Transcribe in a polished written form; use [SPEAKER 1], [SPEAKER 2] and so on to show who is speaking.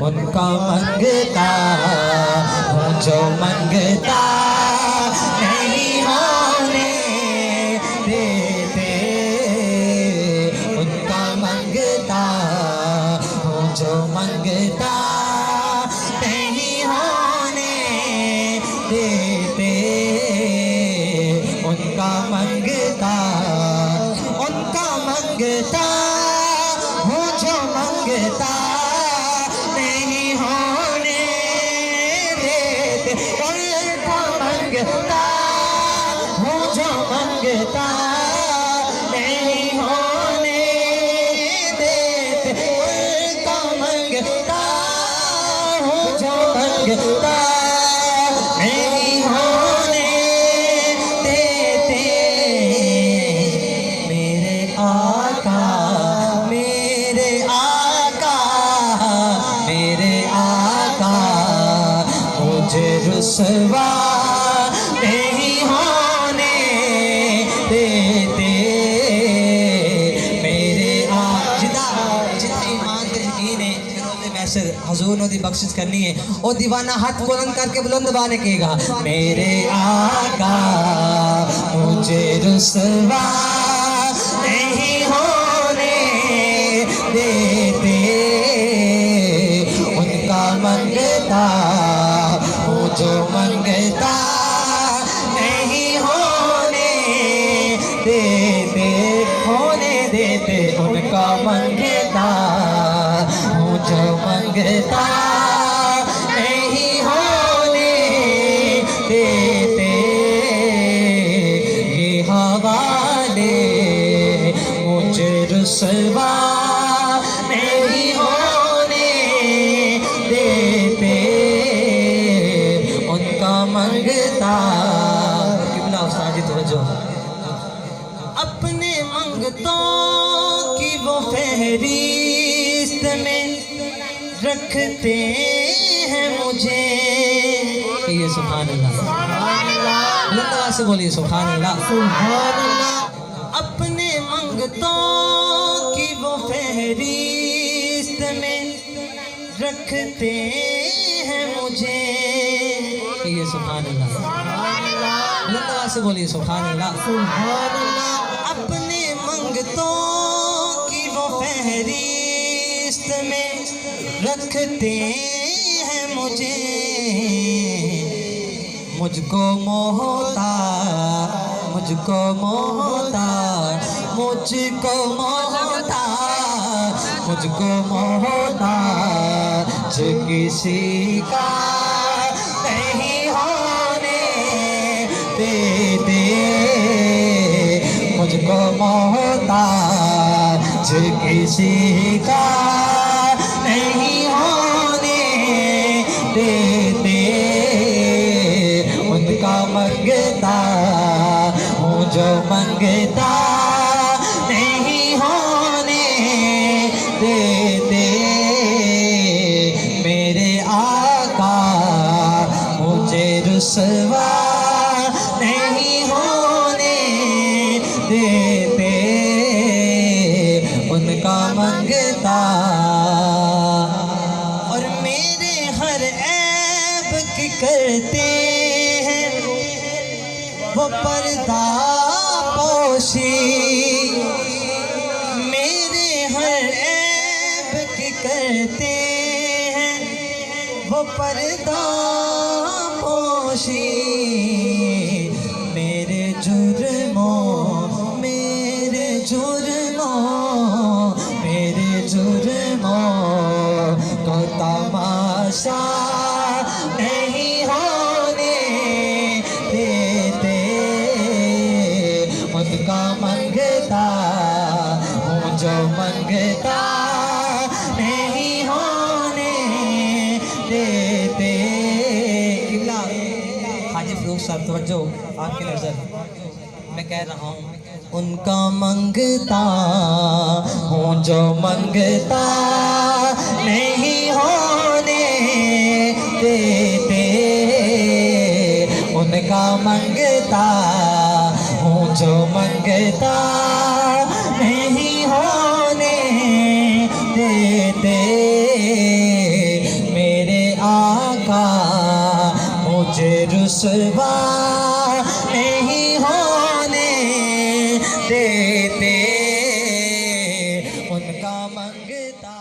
[SPEAKER 1] उनका मंगता हूँ जो मंगता नहीं होने देते। उनका मंगता हूँ जो मंगता नहीं होने देते। उनका मंगता हूँ जो मंगता नहीं होने देते। उनका मंगता हूँ जो मंगता नहीं होने देते। उनका मंगता हूँ जो मंगता नहीं होने देते। मेरे आका मेरे आका मेरे आका मुझे रुसवा नहीं होने देते। मेरे जिदा ईमान के यकीन है मैसर हजूर ने दी बख्शिश करनी है और दीवाना हाथ बुलंद करके बुलंद बाने कहेगा मेरे आका मुझे रुसवा नहीं होने देते। उनका मंगता हूँ जो मंगता नहीं होने देते। होने देते उनका मंगता हूँ जो मंगता नहीं होने देते। ये हवाले मुझे रुसवा नहीं होने देते। उनका मंगता किबला उस्ताद जी तवज्जो। अपने मंगतों की वो फहरिस्त में रखते हैं मुझे। ये सुभान अल्लाह बुलंद से बोलिए सुभान अल्लाह सुभान अल्लाह। अपने मंगतों की वो फहरिस्त में रखते हैं मुझे। ये सुभान अल्लाह बुलंद से बोलिए सुभान अल्लाह सुभान अल्लाह। अपने मंगतों की वो फहरिस्त में रखते हैं मुझे। मुझको मोहता मुझको मोहता मुझको मोहता मुझको मोहता जो किसी का नहीं होने देते। मुझको मोहता जो किसी का नहीं होने देते। उनका मंगता हूँ जो मंगता नहीं होने देते। मेरे आका मुझे रुसवा नहीं होने देते। उनका मंगता और मेरे हर ऐब की करते हैं वो पर्दा पोशी। मेरे हर ऐब की करते हैं वो पर्दा पोशी। मेरे जुर्मों मेरे जुर्मों को तमाशा नहीं होने देते। उनका मंगता हूँ जो मंगता नहीं होने देते। हाजी फरूख साहब तवज्जो आपकी नजर मैं कह रहा हूँ। उनका मंगता हूँ जो मंगता नहीं होने देते। उनका मंगता हूँ जो मंगता नहीं होने देते। मुझे रुसवा नहीं होने देते उनका मंगता